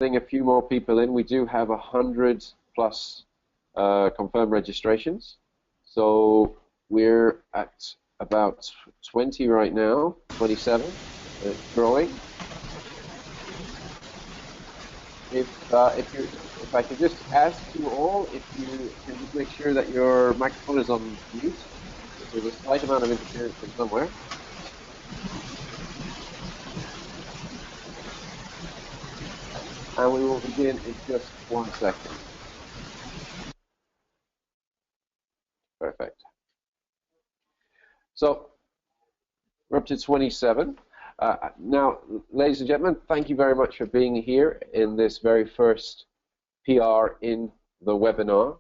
getting a few more people in. We do have 100 plus confirmed registrations. So we're at about 20 right now, 27. It's growing. If I could just ask you all, if you can just make sure that your microphone is on mute. There's a slight amount of interference from somewhere. And we will begin in just 1 second. Perfect. So we're up to 27. Now, ladies and gentlemen, thank you very much for being here in this very first PR in the webinar.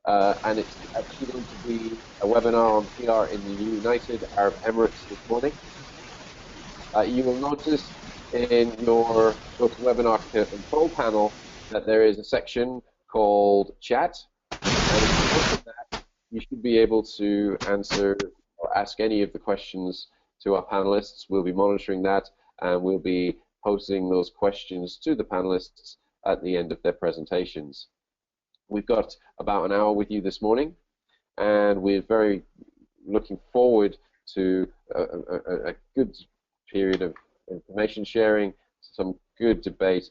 And it's actually going to be a webinar on PR in the United Arab Emirates this morning. You will notice in your GoToWebinar control panel that there is a section called Chat. And if you open that, you should be able to answer or ask any of the questions to our panelists. We'll be monitoring that, and we'll be posting those questions to the panelists at the end of their presentations. We've got about an hour with you this morning, and we're very looking forward to a good period of information sharing, some good debate,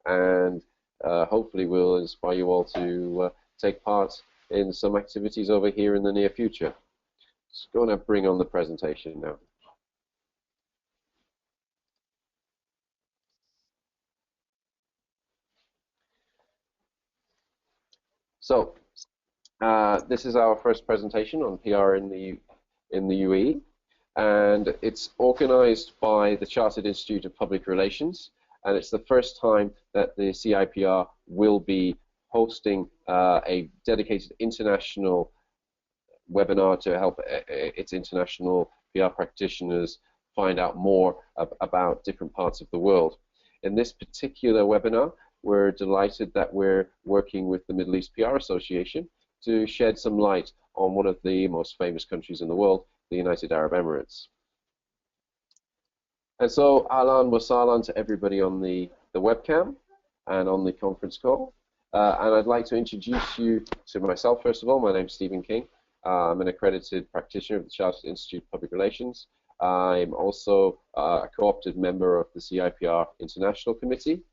and hopefully we'll inspire you all to take part in some activities over here in the near future. Just going to bring on the presentation now. So this is our first presentation on PR in the UAE, and it's organized by the Chartered Institute of Public Relations, and it's the first time that the CIPR will be hosting a dedicated international webinar to help its international PR practitioners find out more about different parts of the world. In this particular webinar, we're delighted that we're working with the Middle East PR Association to shed some light on one of the most famous countries in the world, the United Arab Emirates. And so, ahlan wa sahlan to everybody on the webcam and on the conference call. And I'd like to introduce you to myself, first of all. My name's Stephen King. I'm an accredited practitioner of the Chartered Institute of Public Relations. I'm also a co-opted member of the CIPR International Committee.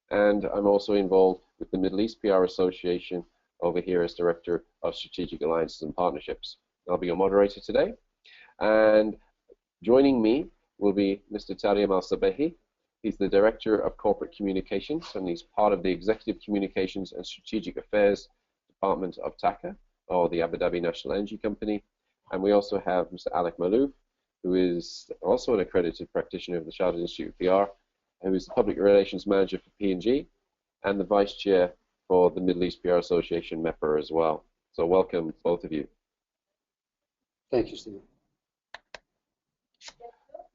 And I'm also involved with the Middle East PR Association over here as Director of Strategic Alliances and Partnerships. I'll be your moderator today. And joining me will be Mr. Taryam Al-Sabehi. He's the Director of Corporate Communications, and he's part of the Executive Communications and Strategic Affairs Department of TAQA, or the Abu Dhabi National Energy Company. And we also have Mr. Alec Malouf, who is also an accredited practitioner of the Chartered Institute of PR, who is the Public Relations Manager for P&G and the Vice Chair for the Middle East PR Association, MEPR, as well. So welcome, both of you. Thank you, Stephen.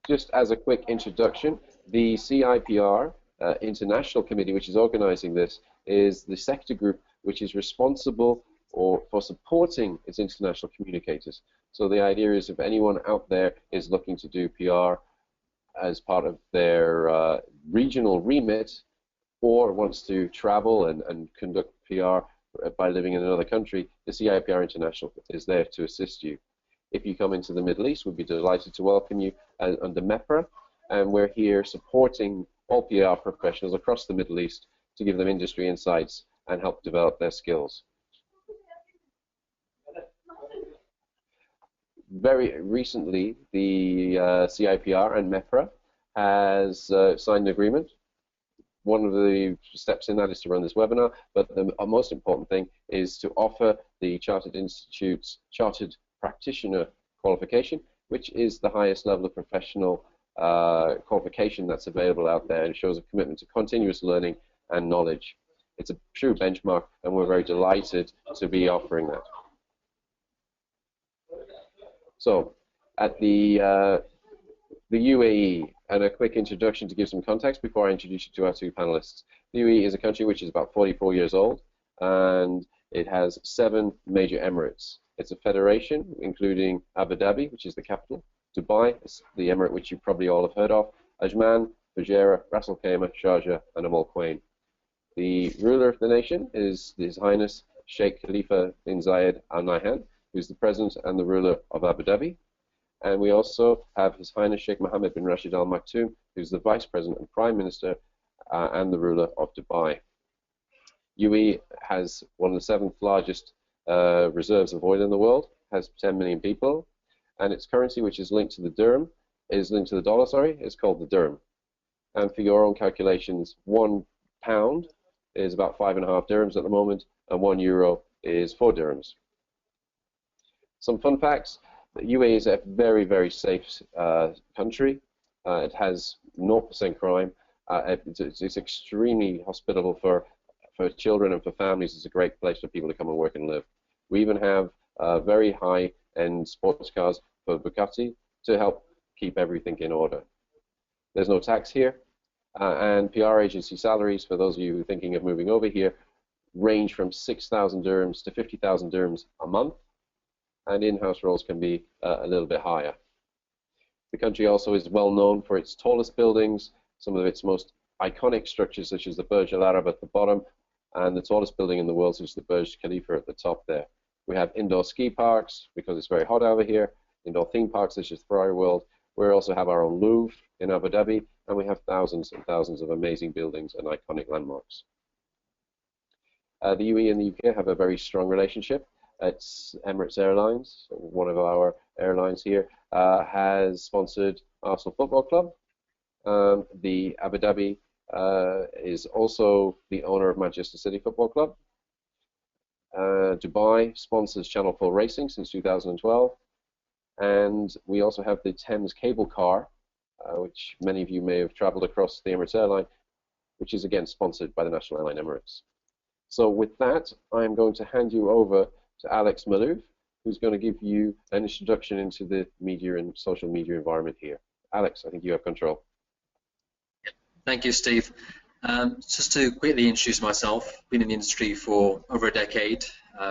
Just as a quick introduction, the CIPR International Committee, which is organizing this, is the sector group which is responsible for supporting its international communicators. So the idea is if anyone out there is looking to do PR as part of their regional remit, or wants to travel and conduct PR by living in another country, the CIPR International is there to assist you. If you come into the Middle East, we'd be delighted to welcome you under MEPRA, and we're here supporting all PR professionals across the Middle East to give them industry insights and help develop their skills. Very recently, the CIPR and MEPRA has signed an agreement. One of the steps in that is to run this webinar, but the most important thing is to offer the Chartered Institute's Chartered Practitioner qualification, which is the highest level of professional qualification that's available out there, and it shows a commitment to continuous learning and knowledge. It's a true benchmark, and we're very delighted to be offering that. So, at the UAE, and a quick introduction to give some context before I introduce you to our two panelists. The UAE is a country which is about 44 years old, and it has 7 major emirates. It's a federation, including Abu Dhabi, which is the capital, Dubai, the emirate which you probably all have heard of, Ajman, Fujairah, Ras Al Khaimah, Sharjah, and Al Quwain. The ruler of the nation is His Highness Sheikh Khalifa bin Zayed Al Nahyan, who's the president and the ruler of Abu Dhabi. And we also have His Highness Sheikh Mohammed bin Rashid Al Maktoum, who's the vice president and prime minister and the ruler of Dubai. UAE has one of the 7th largest reserves of oil in the world, has 10 million people, and its currency, which is linked to the dirham, is linked to the dollar, is called the dirham. And for your own calculations, £1 is about 5.5 dirhams at the moment, and €1 is 4 dirhams. Some fun facts: the UAE is a very, very safe country. It has 0% crime. It's extremely hospitable for children and for families. It's a great place for people to come and work and live. We even have very high-end sports cars for Bugatti to help keep everything in order. There's no tax here, and PR agency salaries, for those of you who are thinking of moving over here, range from 6,000 dirhams to 50,000 dirhams a month, and in-house roles can be a little bit higher. The country also is well known for its tallest buildings, some of its most iconic structures, such as the Burj Al Arab at the bottom, and the tallest building in the world, which is the Burj Khalifa at the top there. We have indoor ski parks, because it's very hot over here, indoor theme parks such as Ferrari World. We also have our own Louvre in Abu Dhabi, and we have thousands and thousands of amazing buildings and iconic landmarks. The UAE and the UK have a very strong relationship. It's Emirates Airlines, one of our airlines here, has sponsored Arsenal Football Club. The Abu Dhabi is also the owner of Manchester City Football Club. Dubai sponsors Channel 4 Racing since 2012. And we also have the Thames Cable Car, which many of you may have traveled across the Emirates airline, which is again sponsored by the national airline Emirates. So with that, I'm going to hand you over to Alex Malouf, who's going to give you an introduction into the media and social media environment here. Alex, I think you have control. Thank you, Steve. Just to quickly introduce myself, been in the industry for over a decade,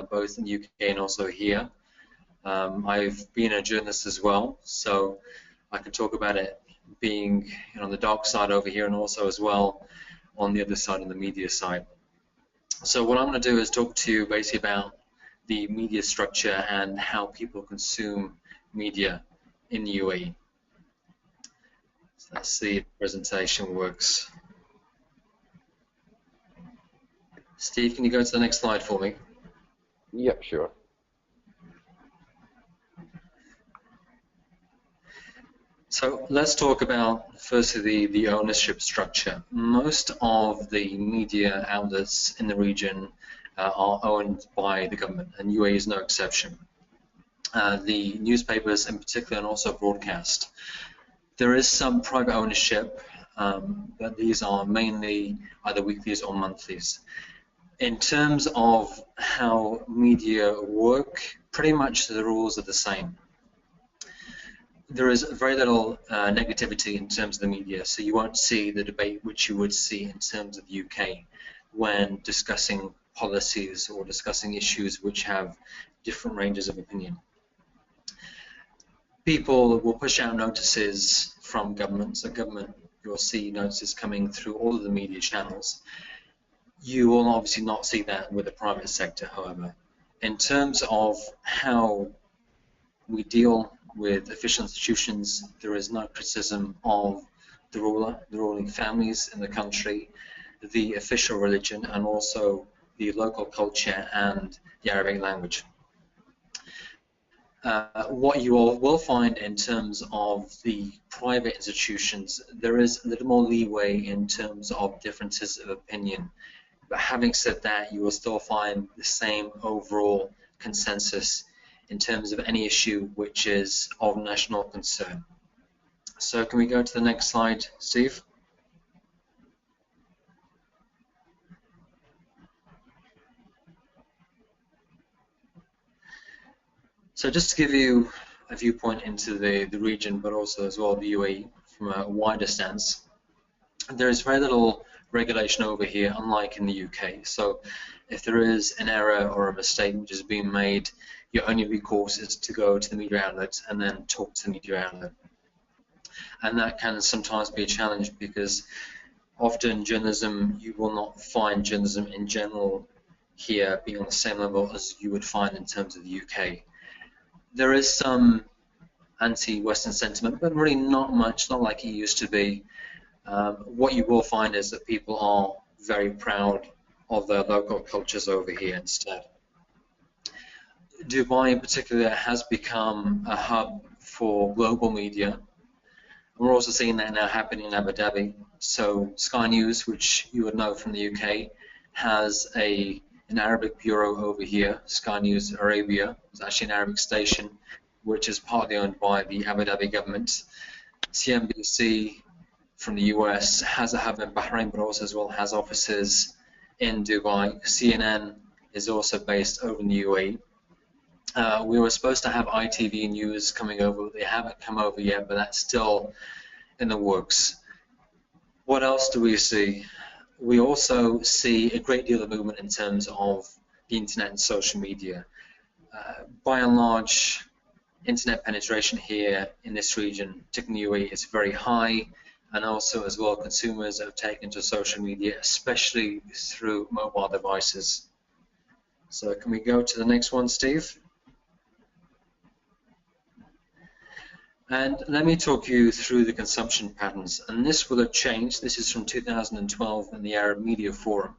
both in the UK and also here. I've been a journalist as well, so I can talk about it being on the dark side over here and also as well on the other side, on the media side. So what I'm going to do is talk to you basically about the media structure and how people consume media in the UAE. So let's see if the presentation works. Steve, can you go to the next slide for me? Yep, sure. So let's talk about firstly the ownership structure. Most of the media outlets in the region are owned by the government, and UAE is no exception. The newspapers in particular, and also broadcast. There is some private ownership, but these are mainly either weeklies or monthlies. In terms of how media work, pretty much the rules are the same. There is very little negativity in terms of the media, so you won't see the debate which you would see in terms of the UK when discussing policies or discussing issues which have different ranges of opinion. People will push out notices from government, so government, you'll see notices coming through all of the media channels. You will obviously not see that with the private sector, however. In terms of how we deal with official institutions, there is no criticism of the ruler, the ruling families in the country, the official religion, and also the local culture and the Arabic language. What you all will find in terms of the private institutions, there is a little more leeway in terms of differences of opinion. But having said that, you will still find the same overall consensus in terms of any issue which is of national concern. So can we go to the next slide, Steve? So just to give you a viewpoint into the region, but also as well the UAE from a wider stance, there is very little regulation over here, unlike in the UK. So if there is an error or a mistake which is being made, your only recourse is to go to the media outlet and then talk to the media outlet. and that can sometimes be a challenge because often journalism, you will not find journalism in general here being on the same level as you would find in terms of the UK. There is some anti-Western sentiment, but really not much, not like it used to be. What you will find is that people are very proud of their local cultures over here instead. Dubai in particular has become a hub for global media. We're also seeing that now happening in Abu Dhabi. So Sky News, which you would know from the UK, has an Arabic bureau over here. Sky News Arabia is actually an Arabic station, which is partly owned by the Abu Dhabi government. CNBC from the US has a hub in Bahrain, but also as well has offices in Dubai. CNN is also based over in the UAE. We were supposed to have ITV News coming over. They haven't come over yet, but that's still in the works. What else do we see? We also see a great deal of movement in terms of the internet and social media. By and large, internet penetration here in this region, particularly in the UAE, is very high, and also as well consumers have taken to social media, especially through mobile devices. So can we go to the next one, Steve? And let me talk you through the consumption patterns, and this will have changed. This is from 2012 in the Arab Media Forum.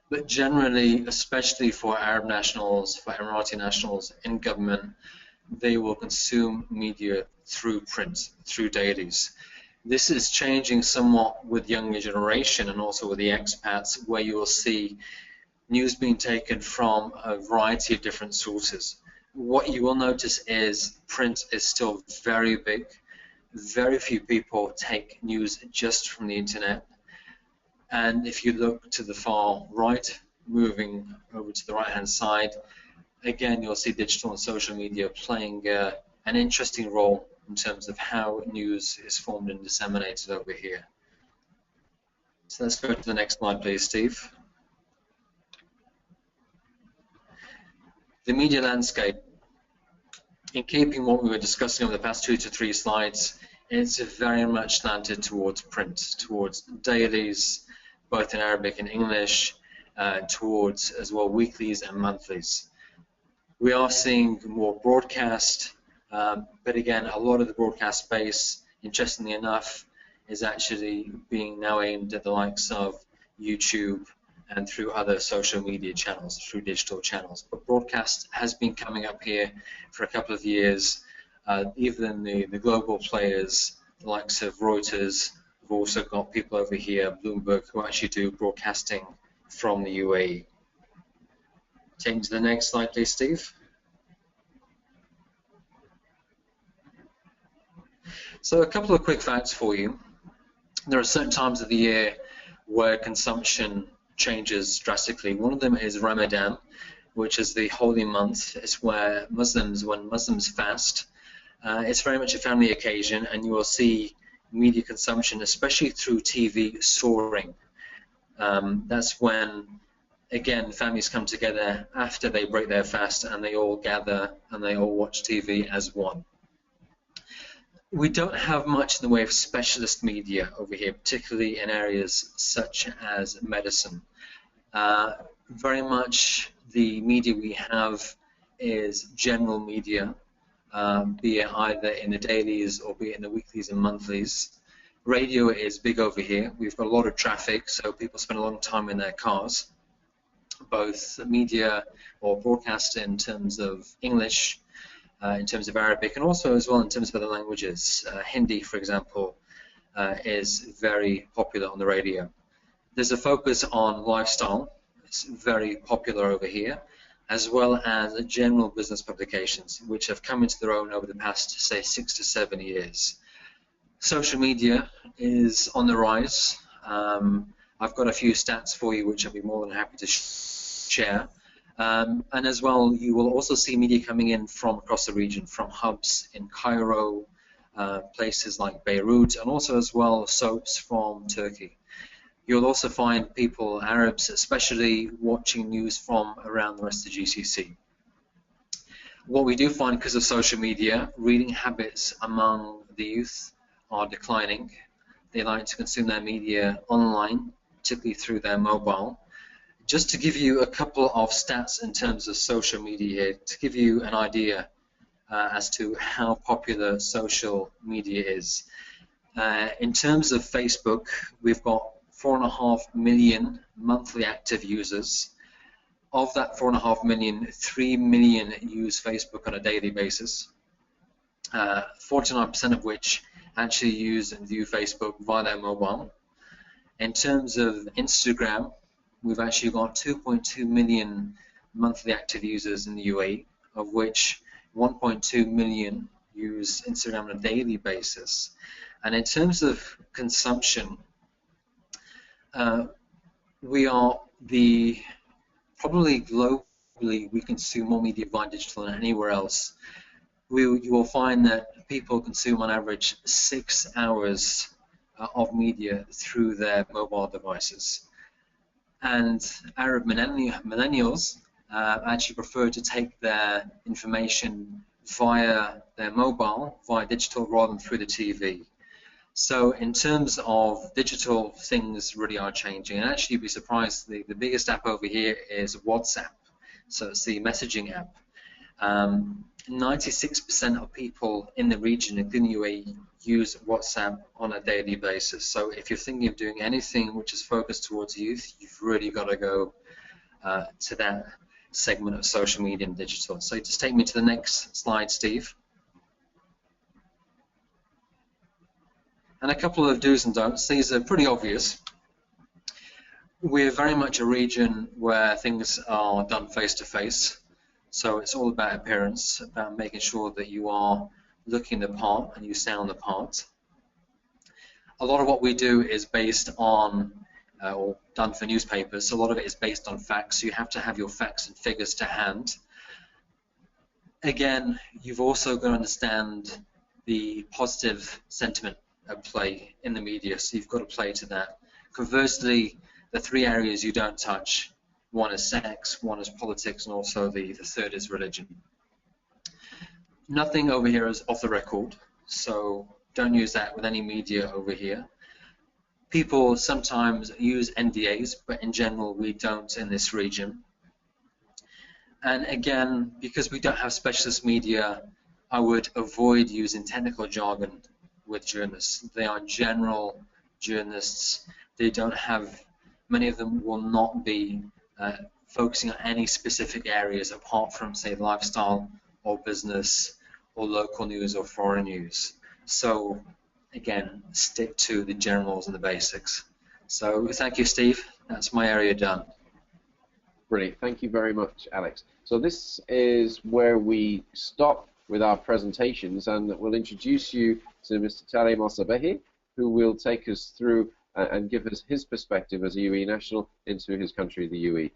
But generally, especially for Arab nationals, for Emirati nationals in government, they will consume media through print, through dailies. This is changing somewhat with younger generation and also with the expats, where you will see news being taken from a variety of different sources. What you will notice is print is still very big. Very few people take news just from the internet. And if you look to the far right, moving over to the right-hand side, again, you'll see digital and social media playing an interesting role in terms of how news is formed and disseminated over here. So let's go to the next slide, please, Steve. The media landscape. In keeping what we were discussing over the past 2 to 3 slides, it's very much slanted towards print, towards dailies, both in Arabic and English, towards as well weeklies and monthlies. We are seeing more broadcast, but again, a lot of the broadcast space, interestingly enough, is actually being now aimed at the likes of YouTube and through other social media channels, through digital channels. But broadcast has been coming up here for a couple of years. Even the global players, the likes of Reuters, have also got people over here, Bloomberg, who actually do broadcasting from the UAE. Take to the next slide, please, Steve. So a couple of quick facts for you. There are certain times of the year where consumption changes drastically. One of them is Ramadan, which is the holy month. It's where when Muslims fast, it's very much a family occasion, and you will see media consumption, especially through TV, soaring. That's when, again, families come together after they break their fast, and they all gather and they all watch TV as one. We don't have much in the way of specialist media over here, particularly in areas such as medicine. Very much the media we have is general media, be it either in the dailies or be it in the weeklies and monthlies. Radio is big over here. We've got a lot of traffic, so people spend a long time in their cars. Both media or broadcast in terms of English, in terms of Arabic, and also as well in terms of other languages. Hindi, for example, is very popular on the radio. There's a focus on lifestyle. It's very popular over here, as well as general business publications, which have come into their own over the past, say, 6 to 7 years. Social media is on the rise. I've got a few stats for you, which I'll be more than happy to share. And as well, you will also see media coming in from across the region, from hubs in Cairo, places like Beirut, and also as well soaps from Turkey. You'll also find people, Arabs especially, watching news from around the rest of the GCC. What we do find, because of social media, reading habits among the youth are declining. They like to consume their media online, particularly through their mobile. Just to give you a couple of stats in terms of social media here, to give you an idea as to how popular social media is. In terms of Facebook, we've got 4.5 million monthly active users. Of that 4.5 million, 3 million use Facebook on a daily basis. 49% of which actually use and view Facebook via their mobile. In terms of Instagram, we've actually got 2.2 million monthly active users in the UAE, of which 1.2 million use Instagram on a daily basis. And in terms of consumption, we are probably globally we consume more media via digital than anywhere else. You will find that people consume on average 6 hours of media through their mobile devices. And Arab millennials actually prefer to take their information via their mobile, via digital, rather than through the TV. So in terms of digital, things really are changing. And actually, you'd be surprised, the biggest app over here is WhatsApp. So it's the messaging app. 96% of people in the region, including UAE, use WhatsApp on a daily basis. So if you're thinking of doing anything which is focused towards youth, you've really got to go to that segment of social media and digital. So just take me to the next slide, Steve. And a couple of do's and don'ts. These are pretty obvious. We're very much a region where things are done face-to-face. So it's all about appearance, about making sure that you are looking the part and you sound the part. A lot of what we do is based on, or done for newspapers, so a lot of it is based on facts. So you have to have your facts and figures to hand. Again, you've also got to understand the positive sentiment at play in the media, so you've got to play to that. Conversely, the three areas you don't touch, one is sex, one is politics, and also the third is religion. Nothing over here is off the record, so don't use that with any media over here. People sometimes use NDAs, but in general we don't in this region. And again, because we don't have specialist media, I would avoid using technical jargon with journalists. They are general journalists. They don't have, many of them will not be focusing on any specific areas apart from, say, lifestyle or business or local news or foreign news. So again, stick to the generals and the basics. So thank you, Steve. That's my area done. Brilliant. Thank you very much, Alex. So this is where we stop with our presentations, and we'll introduce you to Mr. Talem Al-Sabehi, who will take us through and give us his perspective as a UAE national into his country, the UAE.